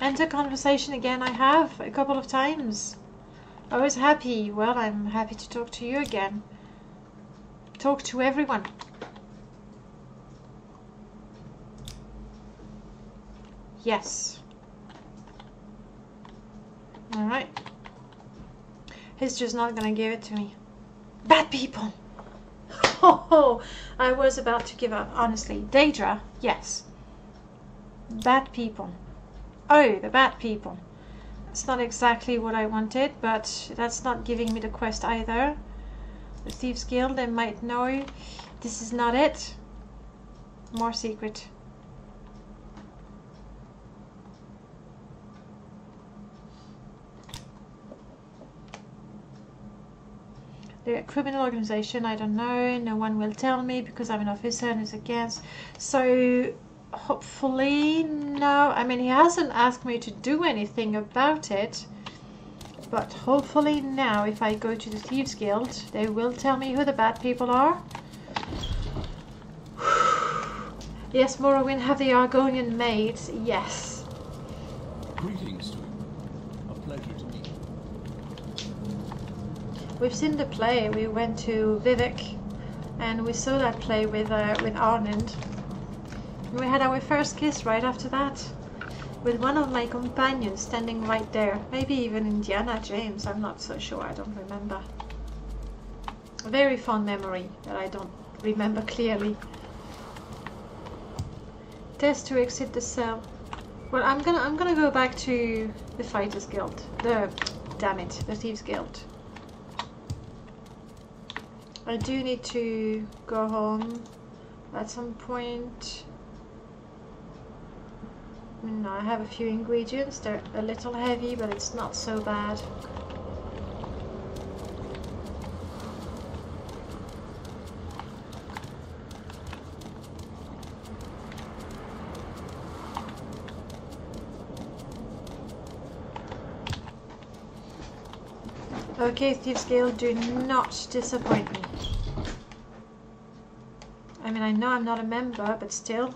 Enter conversation again. I have a couple of times. I was happy. Well, I'm happy to talk to you again. Talk to everyone. Yes. Alright. He's just not gonna give it to me. Bad people! Oh, I was about to give up, honestly. Daedra, yes. Bad people. Oh, the bad people. That's not exactly what I wanted, but that's not giving me the quest either. The Thieves Guild, they might know this is not it. More secret. The criminal organization, I don't know. No one will tell me because I'm an officer and it's against. So hopefully no. I mean, he hasn't asked me to do anything about it. But hopefully now, if I go to the Thieves Guild, they will tell me who the bad people are. Yes, Morrowind, have the Argonian maids. Yes. Greetings to you. A pleasure to meet you. We've seen the play. We went to Vivek, and we saw that play with Arnand. We had our first kiss right after that, with one of my companions standing right there. Maybe even Indiana James. I'm not so sure. I don't remember. A very fond memory that I don't remember clearly. Test to exit the cell. Well, I'm gonna go back to the Fighters Guild. The Thieves Guild. I do need to go home at some point. No, I have a few ingredients. They're a little heavy, but it's not so bad. Okay, Thieves Guild, do not disappoint me. I mean, I know I'm not a member, but still.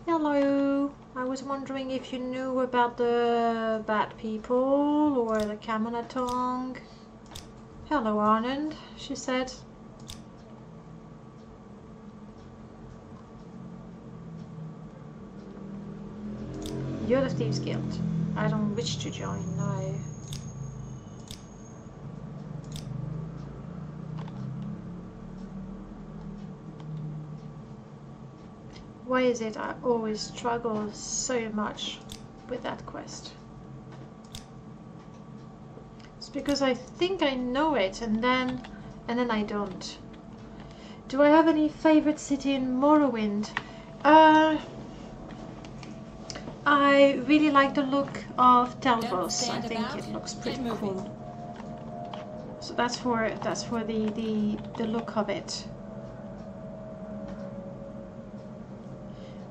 Hello. I was wondering if you knew about the bad people or the Camonatong. Hello, Arnand, she said. You're the Thieves Guild. I don't wish to join, no. Why is it I always struggle so much with that quest? It's because I think I know it and then I don't. Do I have any favorite city in Morrowind? I really like the look of Telvos. I think it looks pretty cool. So that's for the look of it.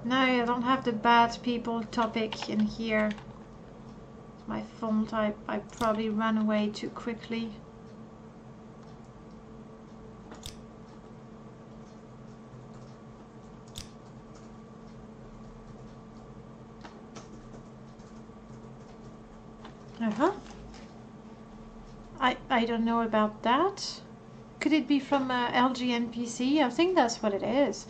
No, I don't have the bad people topic in here. My fault, I probably ran away too quickly. I don't know about that. Could it be from LG NPC? I think that's what it is.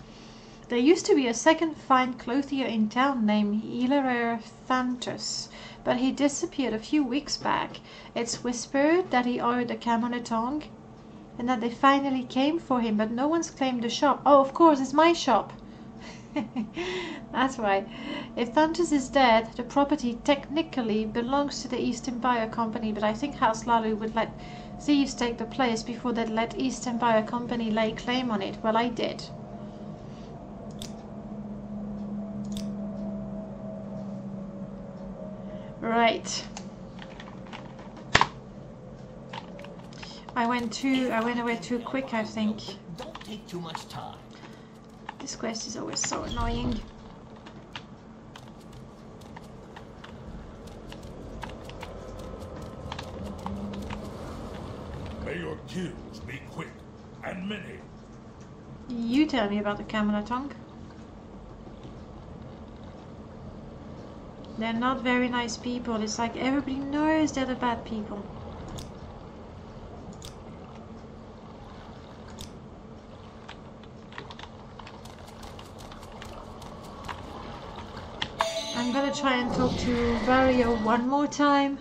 There used to be a second fine clothier in town named Hilaire Thantus, but he disappeared a few weeks back. It's whispered that he owed a Camonatong, and that they finally came for him, but no one's claimed the shop. Oh, of course, it's my shop. That's why. If Thantus is dead, the property technically belongs to the East Empire Company, but I think House Lalu would let thieves take the place before they'd let East Empire Company lay claim on it. Well, I did. Right. I went away too quick, I think. Don't take too much time. This quest is always so annoying. May your kills be quick and many. You tell me about the Camonatong. They're not very nice people. It's like everybody knows they're the bad people. I'm gonna try and talk to Vario one more time.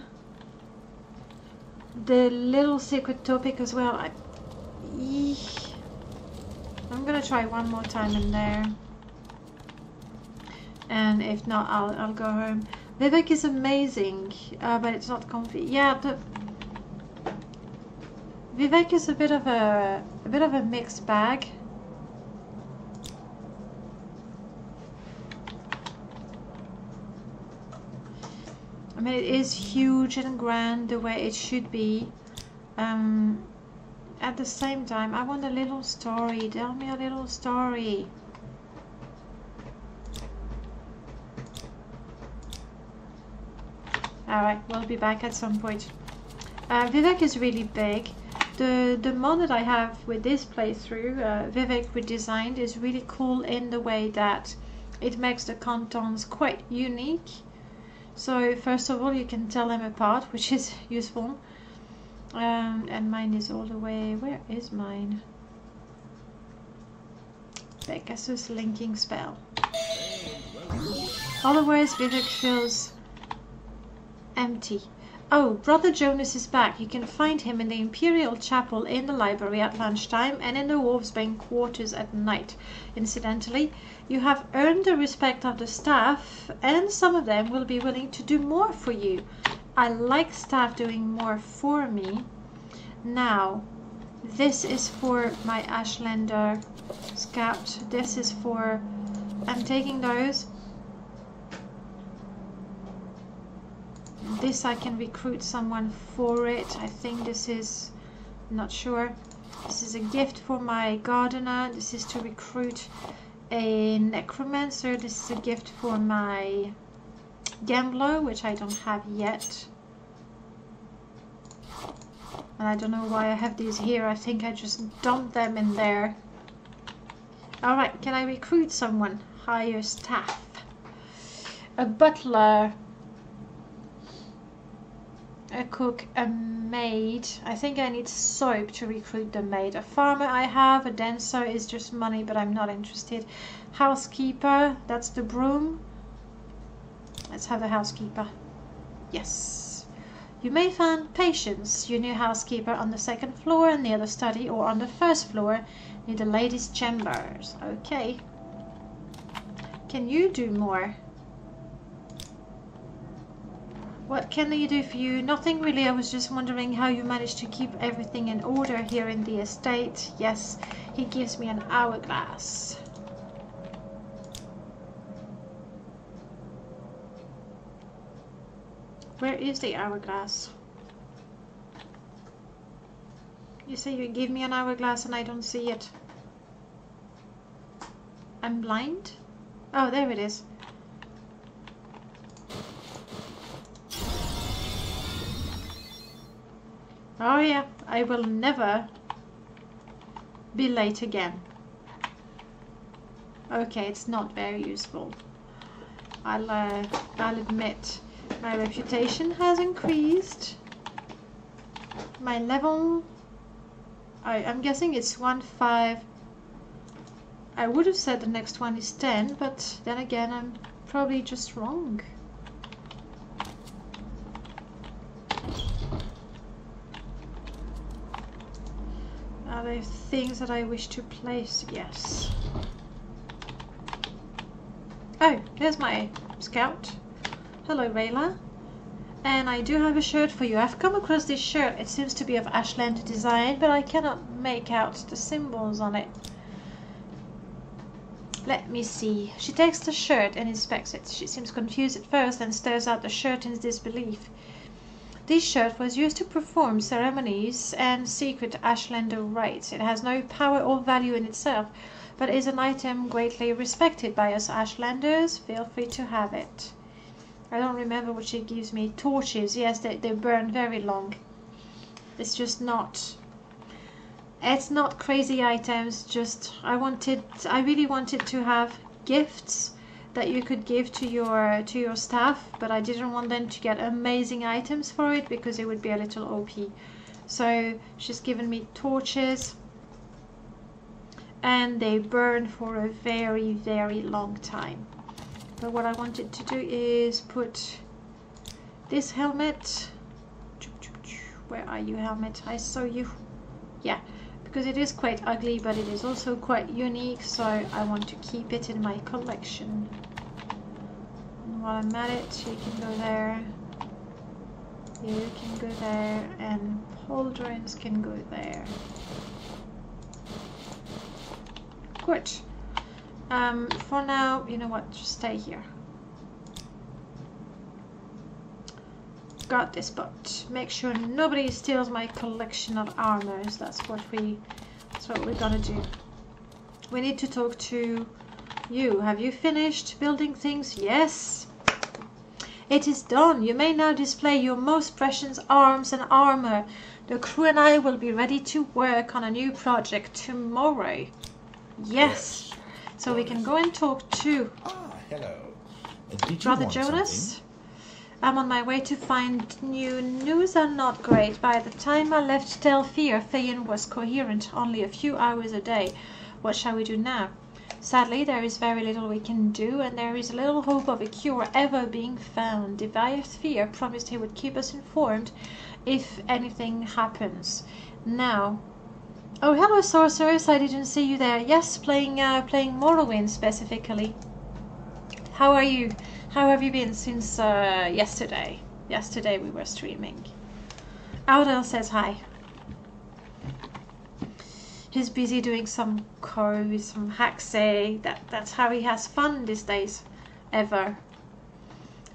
The little secret topic as well. I'm gonna try one more time in there. And if not, I'll go home. Vivek is amazing, but it's not comfy. Yeah, Vivek is a bit of a mixed bag. I mean, it is huge and grand the way it should be. At the same time, I want a little story. Tell me a little story. Alright, we'll be back at some point. Vivek is really big. The mod that I have with this playthrough, Vivek redesigned, is really cool in the way that it makes the cantons quite unique. So first of all, you can tell them apart, which is useful. And mine is all the way... Where is mine? Pegasus linking spell. Otherwise, Vivek feels empty. Oh, Brother Jonas is back. You can find him in the Imperial Chapel in the library at lunchtime and in the Wolfsbane quarters at night. Incidentally, you have earned the respect of the staff, and some of them will be willing to do more for you. I like staff doing more for me. Now, this is for my Ashlander scout. This is for... I'm taking those. This I can recruit someone for it. I think this is... not sure. This is a gift for my gardener. This is to recruit a necromancer. This is a gift for my gambler, which I don't have yet. And I don't know why I have these here. I think I just dumped them in there. Alright, can I recruit someone? Hire staff. A butler. A cook, a maid. I think I need soap to recruit the maid. A farmer I have. A dancer is just money, but I'm not interested. Housekeeper, that's the broom. Let's have the housekeeper. Yes. You may find Patience, your new housekeeper, on the second floor near the study, or on the first floor near the ladies' chambers. Okay. Can you do more? What can I do for you? Nothing really. I was just wondering how you managed to keep everything in order here in the estate. Yes, he gives me an hourglass. Where is the hourglass? You say you give me an hourglass and I don't see it. I'm blind? Oh, there it is. Oh yeah, I will never be late again. Okay, it's not very useful. I'll admit. My reputation has increased. My level... I'm guessing it's 1-5. I would have said the next one is 10, but then again, I'm probably just wrong. Are there things that I wish to place? Yes. Oh, there's my scout. Hello, Rayla. And I do have a shirt for you. I've come across this shirt. It seems to be of Ashland design, but I cannot make out the symbols on it. Let me see. She takes the shirt and inspects it. She seems confused at first and stares at the shirt in disbelief. This shirt was used to perform ceremonies and secret Ashlander rites. It has no power or value in itself, but is an item greatly respected by us Ashlanders. Feel free to have it. I don't remember what she gives me. Torches, yes, they burn very long. It's just not... It's not crazy items, just... I really wanted to have gifts that you could give to your staff, but I didn't want them to get amazing items for it because it would be a little OP. So she's given me torches, and they burn for a very, very long time. But what I wanted to do is put this helmet. Where are you, helmet? I saw you. Yeah, because it is quite ugly, but it is also quite unique, so I want to keep it in my collection. And while I'm at it, you can go there, you can go there, and pauldrons can go there. Good. For now, you know what, just stay here. Got this, but make sure nobody steals my collection of armors. That's what we're gonna do. We need to talk to you. Have you finished building things? Yes. It is done. You may now display your most precious arms and armor. The crew and I will be ready to work on a new project tomorrow. Yes. So we can go and talk to Hello. Did you Brother want Jonas. something? I'm on my way to find new news are not great. By the time I left Telfir, Fayen was coherent only a few hours a day. What shall we do now? Sadly, there is very little we can do, and there is little hope of a cure ever being found. Vvardenfell promised he would keep us informed if anything happens. Now... Oh, hello, sorceress. I didn't see you there. Yes, playing Morrowind specifically. How are you? How have you been since yesterday? Yesterday we were streaming. Audel says hi. He's busy doing some code, some hacksay. That's how he has fun these days. Ever.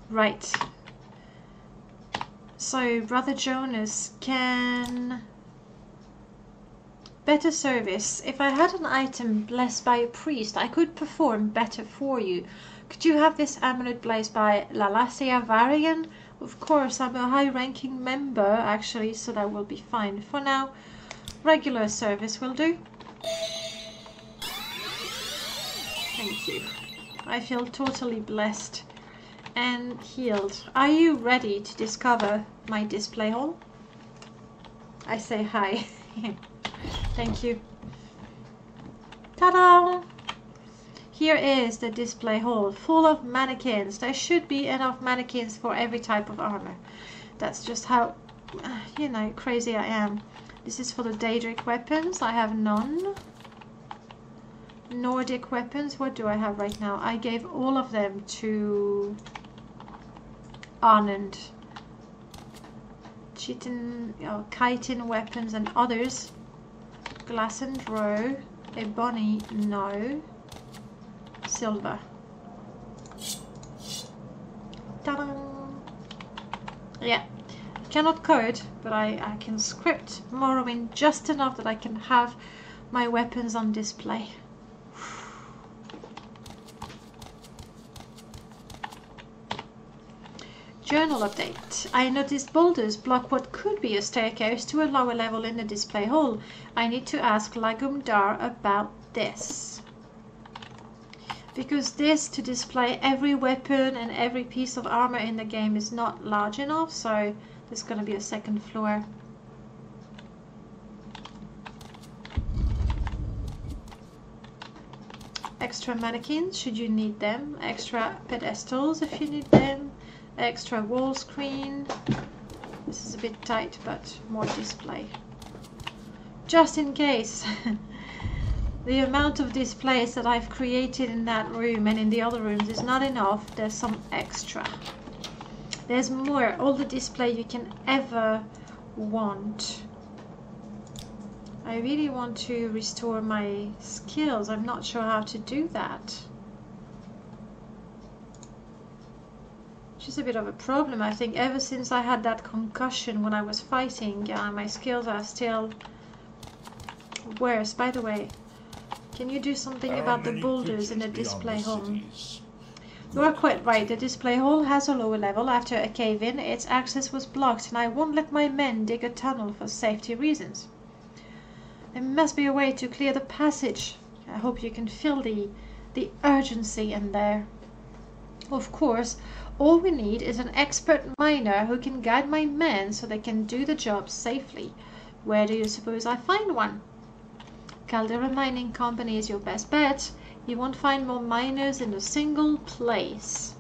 Right. So, Brother Jonas can... Better service. If I had an item blessed by a priest, I could perform better for you. Could you have this amulet blessed by Lalasia Varian? Of course, I'm a high-ranking member, actually, so that will be fine. For now, regular service will do. Thank you. I feel totally blessed and healed. Are you ready to discover my display hall? I say hi. Thank you. Ta-da! Here is the display hall, full of mannequins. There should be enough mannequins for every type of armor. That's just how, you know, crazy I am. This is for the Daedric weapons. I have none. Nordic weapons, what do I have right now? I gave all of them to Anand. Chitin, chitin weapons and others. Glass and row. Ebony, no. Silver. Ta-da! Yeah, I cannot code, but I can script Morrowind just enough that I can have my weapons on display. Journal update. I noticed boulders block what could be a staircase to a lower level in the display hall. I need to ask Lagumdar about this. Because this to display every weapon and every piece of armor in the game is not large enough, so there's going to be a second floor. Extra mannequins should you need them, extra pedestals if you need them, extra wall screen. This is a bit tight, but more display. Just in case. The amount of displays that I've created in that room and in the other rooms is not enough. There's some extra. There's more. All the display you can ever want. I really want to restore my skills. I'm not sure how to do that. Which is a bit of a problem, I think. Ever since I had that concussion when I was fighting, my skills are still worse. By the way, can you do something about the boulders in the display hall? You are quite right. The display hall has a lower level. After a cave-in, its access was blocked, and I won't let my men dig a tunnel for safety reasons. There must be a way to clear the passage. I hope you can feel the urgency in there. Of course, all we need is an expert miner who can guide my men so they can do the job safely. Where do you suppose I find one? Caldera Mining Company is your best bet. You won't find more miners in a single place.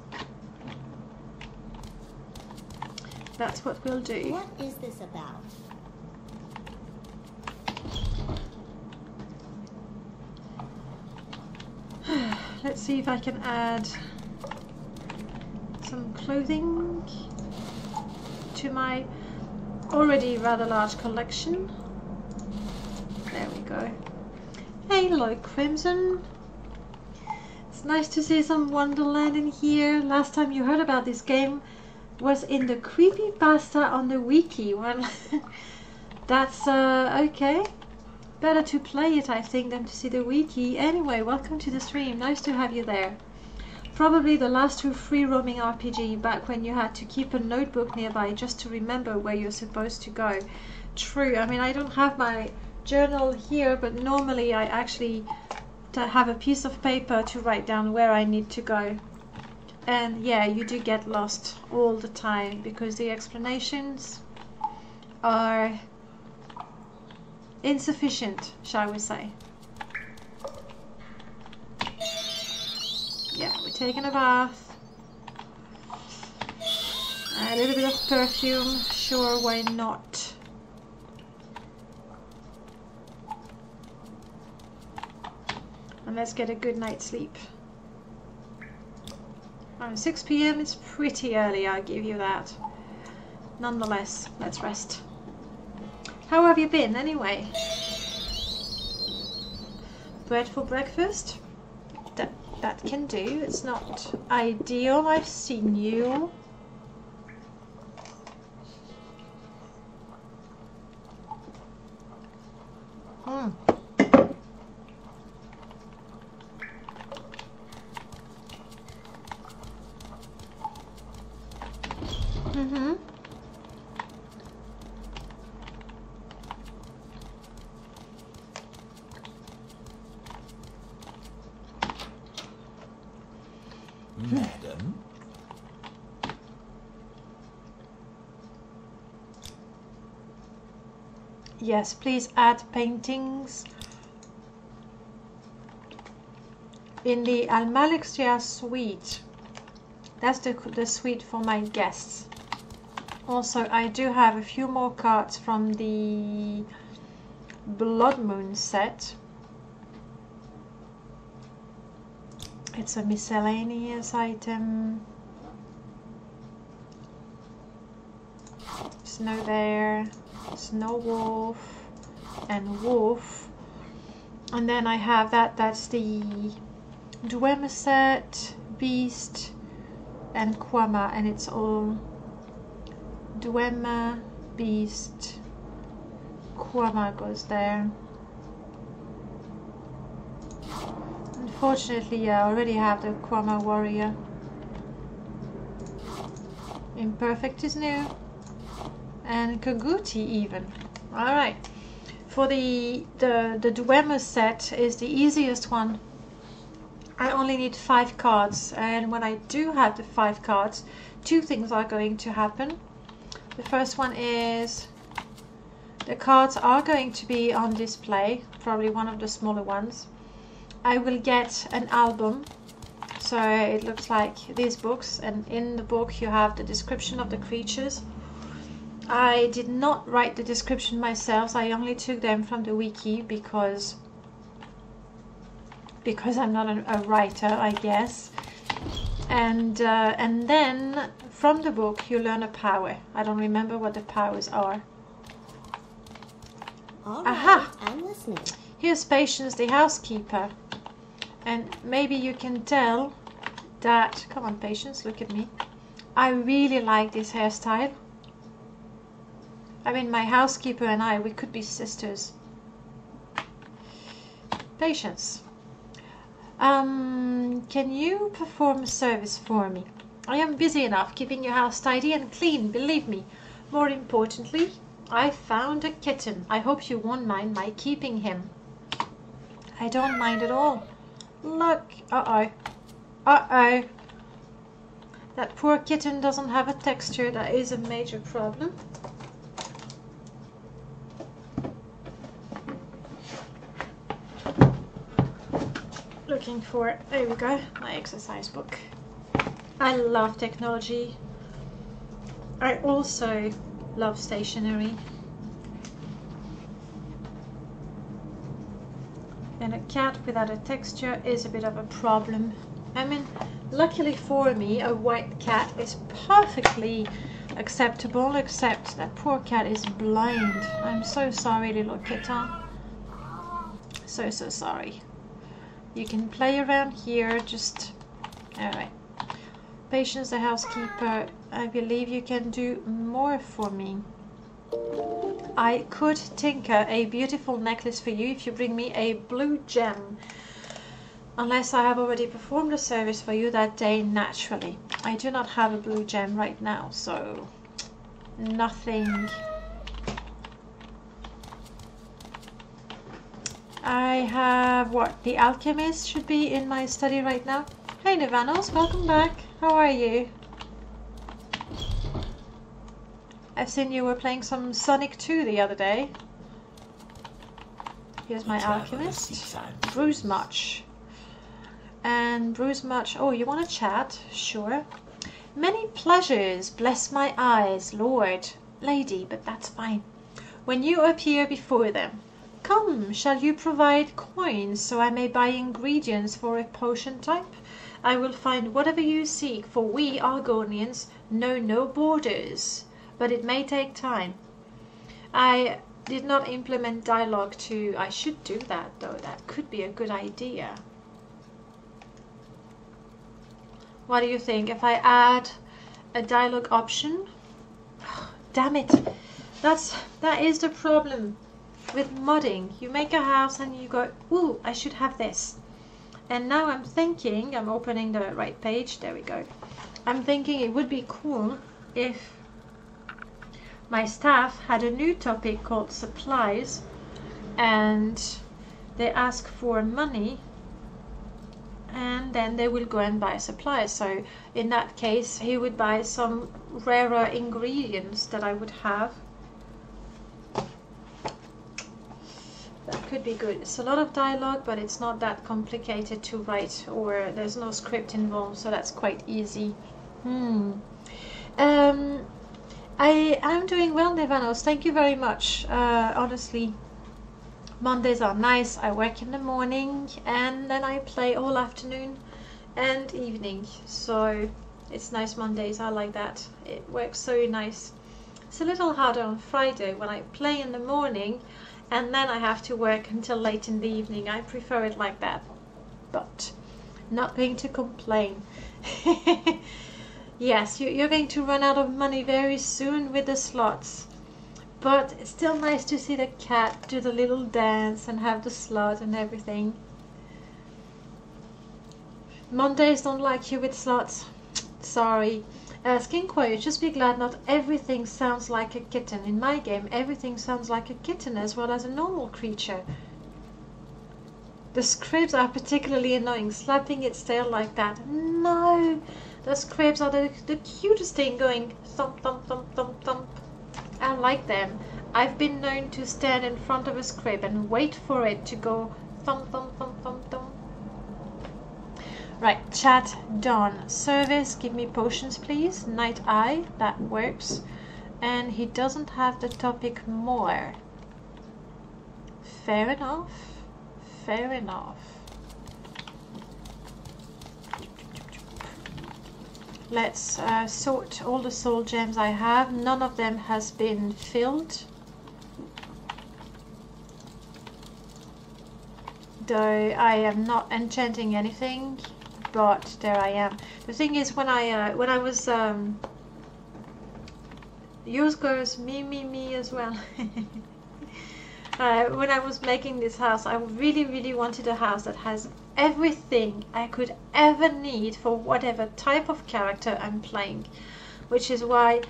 That's what we'll do. What is this about? Let's see if I can add some clothing to my already rather large collection. There we go. Hello, Crimson. It's nice to see some Wonderland in here. Last time you heard about this game was in the creepypasta on the wiki. Well, that's okay. Better to play it, I think, than to see the wiki. Anyway, welcome to the stream. Nice to have you there. Probably the last true free roaming RPG back when you had to keep a notebook nearby just to remember where you're supposed to go. True. I mean, I don't have my journal here, but normally I actually have a piece of paper to write down where I need to go. And yeah, you do get lost all the time because the explanations are insufficient, shall we say. Yeah, we're taking a bath. A little bit of perfume, sure, why not? And let's get a good night's sleep. 6 PM is pretty early, I'll give you that. Nonetheless, let's rest. How have you been anyway? Bread for breakfast? That can do. It's not ideal. I've seen you. Madam? Yes, please add paintings in the Almalexia suite. That's the suite for my guests. Also, I do have a few more cards from the Blood Moon set. It's a miscellaneous item. Snow Bear, Snow Wolf, and Wolf. And then I have that's the Dwemer set, Beast, and Quama, and it's all Dwemer, Beast, Quama goes there. Unfortunately, I already have the Quama Warrior. Imperfect is new. And Kaguti even. Alright. For the Dwemer set is the easiest one. I only need 5 cards. And when I do have the 5 cards, 2 things are going to happen. The first one is the cards are going to be on display. Probably one of the smaller ones. I will get an album, so it looks like these books, and in the book you have the description of the creatures. I did not write the description myself, I only took them from the wiki because I'm not a writer, I guess. And then from the book you learn a power. I don't remember what the powers are. All right, Aha! I'm listening. Here's Patience, the housekeeper. And maybe you can tell that, come on Patience, look at me. I really like this hairstyle. I mean, my housekeeper and I, we could be sisters. Patience. Can you perform a service for me? I am busy enough keeping your house tidy and clean, believe me. More importantly, I found a kitten. I hope you won't mind my keeping him. I don't mind at all. Look, uh-oh. Uh-oh. That poor kitten doesn't have a texture. That is a major problem. Looking for, there we go, my exercise book. I love technology. I also love stationery. And a cat without a texture is a bit of a problem. I mean, luckily for me, a white cat is perfectly acceptable, except that poor cat is blind. I'm so sorry, little kitten. So sorry. You can play around here, just... Alright. Patience the housekeeper, I believe you can do more for me. I could tinker a beautiful necklace for you if you bring me a blue gem. Unless I have already performed a service for you that day naturally. I do not have a blue gem right now, so nothing. I have what? The alchemist should be in my study right now. Hey Navanos, welcome back. How are you? I've seen you were playing some Sonic 2 the other day. Here's my alchemist. Bruise much. And bruise much. Oh, you want to chat? Sure. Many pleasures, bless my eyes, lord. Lady, but that's fine. When you appear before them. Come, shall you provide coins so I may buy ingredients for a potion type? I will find whatever you seek, for we Argonians know no borders. But it may take time. I did not implement dialogue to... I should do that though. That could be a good idea. What do you think? If I add a dialogue option? Damn it. That is the problem with modding. You make a house and you go, ooh, I should have this. And now I'm thinking, I'm opening the right page. There we go. I'm thinking it would be cool if my staff had a new topic called supplies, and they ask for money and then they will go and buy supplies. So in that case he would buy some rarer ingredients that I would have. That could be good. It's a lot of dialogue, but it's not that complicated to write, or there's no script involved, so that's quite easy. I'm doing well, Nevanos. Thank you very much. Honestly, Mondays are nice. I work in the morning and then I play all afternoon and evening. So it's nice Mondays. I like that. It works so nice. It's a little harder on Friday when I play in the morning and then I have to work until late in the evening. I prefer it like that, but not going to complain. Yes, you're going to run out of money very soon with the slots. But it's still nice to see the cat do the little dance and have the slot and everything. Mondays don't like you with slots. Sorry. Skin Quiet, just be glad not everything sounds like a kitten. In my game, everything sounds like a kitten as well as a normal creature. The scribs are particularly annoying, slapping its tail like that. No! The scribs are the cutest thing, going thump, thump, thump, thump, thump. I like them. I've been known to stand in front of a scrib and wait for it to go thump, thump, thump, thump, thump. Right, chat done. Service, give me potions please. Night Eye, that works. And he doesn't have the topic more. Fair enough. Fair enough. Let's sort all the soul gems I have. None of them has been filled. Though I am not enchanting anything, but there I am. The thing is, when I was yours goes me as well. When I was making this house, I really wanted a house that has everything I could ever need for whatever type of character I'm playing, which is why,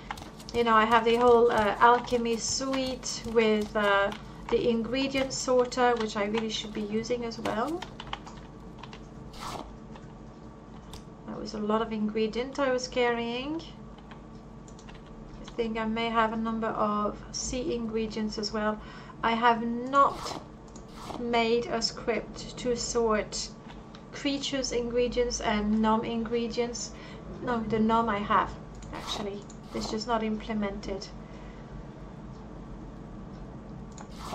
you know, I have the whole alchemy suite with the ingredient sorter, which I really should be using as well. That was a lot of ingredient I was carrying. I think I may have a number of sea ingredients as well. I have not made a script to sort creatures ingredients and gnome ingredients. No, the gnome I have actually. It's just not implemented.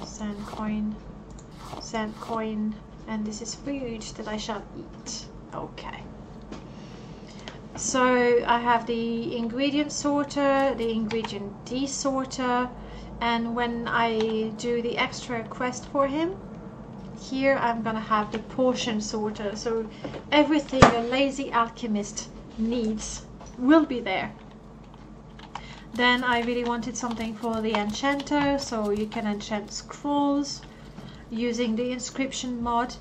Sand coin, and this is food that I shall eat. Okay. So I have the ingredient sorter, the ingredient desorter, and when I do the extra quest for him, here I'm gonna have the portion sorter. So everything a lazy alchemist needs will be there. Then I really wanted something for the enchanter, so you can enchant scrolls using the inscription mod.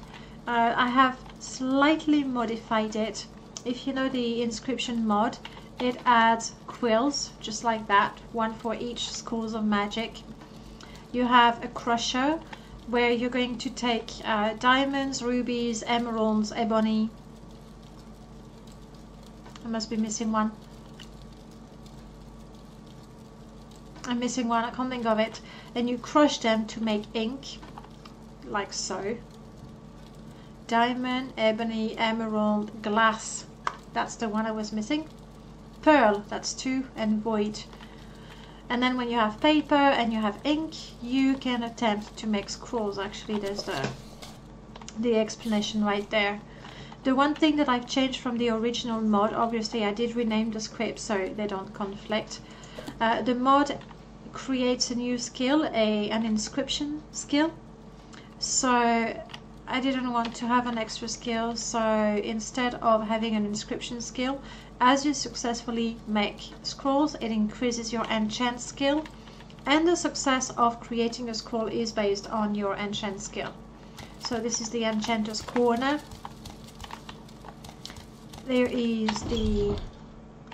I have slightly modified it. If you know the inscription mod, it adds quills, just like that, one for each schools of magic. You have a crusher, where you're going to take diamonds, rubies, emeralds, ebony. I must be missing one. I'm missing one, I can't think of it. And you crush them to make ink, like so. Diamond, ebony, emerald, glass. That's the one I was missing. Pearl, that's 2, and void. And then when you have paper and you have ink, you can attempt to make scrolls. Actually, there's the explanation right there. The one thing that I've changed from the original mod, obviously I did rename the script so they don't conflict. The mod creates a new skill, an inscription skill. So I didn't want to have an extra skill, so instead of having an inscription skill, as you successfully make scrolls, it increases your enchant skill, and the success of creating a scroll is based on your enchant skill. So this is the enchanter's corner. There is the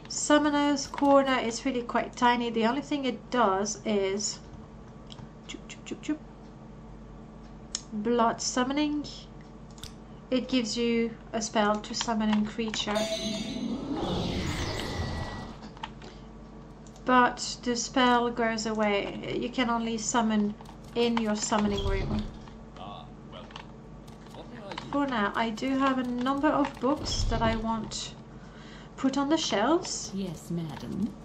summoner's corner. It's really quite tiny. The only thing it does is blood summoning. It gives you a spell to summon a creature, but the spell goes away. You can only summon in your summoning room. For now, I do have a number of books that I want put on the shelves. Yes, madam.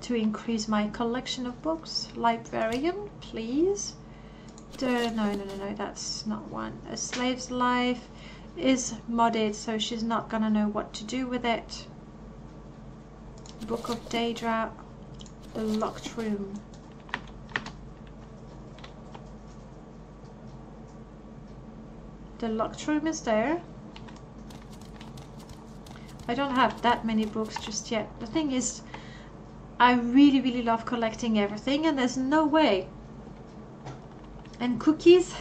To increase my collection of books. Librarian, please. No, that's not one. A Slave's Life is modded, so she's not gonna know what to do with it. Book of Daedra, the Locked Room. The Locked Room is there. I don't have that many books just yet. The thing is, I really love collecting everything, and there's no way. And cookies?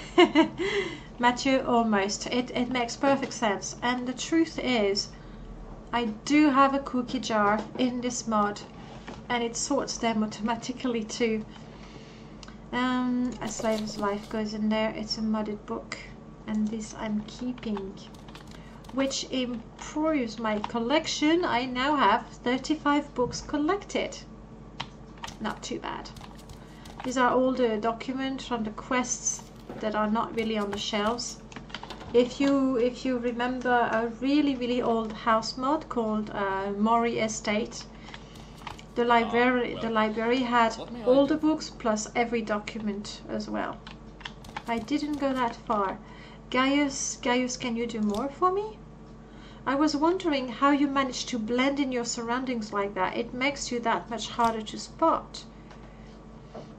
Matthew, almost. It makes perfect sense. And the truth is, I do have a cookie jar in this mod, and it sorts them automatically too. A Slave's Life goes in there. It's a modded book, and this I'm keeping, which improves my collection. I now have 35 books collected. Not too bad. These are all the documents from the quests that are not really on the shelves. If you remember a really old house mod called Morrowind Estate, the library had all the books plus every document as well. I didn't go that far. Gaius, can you do more for me? I was wondering how you managed to blend in your surroundings like that. It makes you that much harder to spot.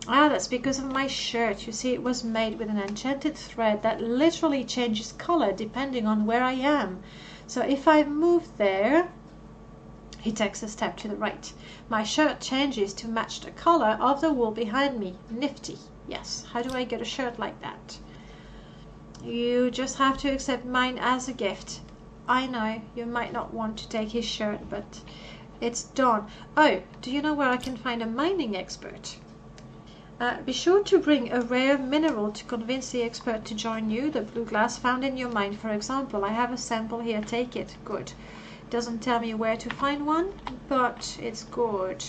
Ah, that's because of my shirt. You see, it was made with an enchanted thread that literally changes color depending on where I am. So if I move there, he takes a step to the right. My shirt changes to match the color of the wall behind me. Nifty. Yes, how do I get a shirt like that? You just have to accept mine as a gift. I know, you might not want to take his shirt, but it's done. Oh, do you know where I can find a mining expert? Be sure to bring a rare mineral to convince the expert to join you. The blue glass found in your mine, for example. I have a sample here. Take it. Good. Doesn't tell me where to find one, but it's good.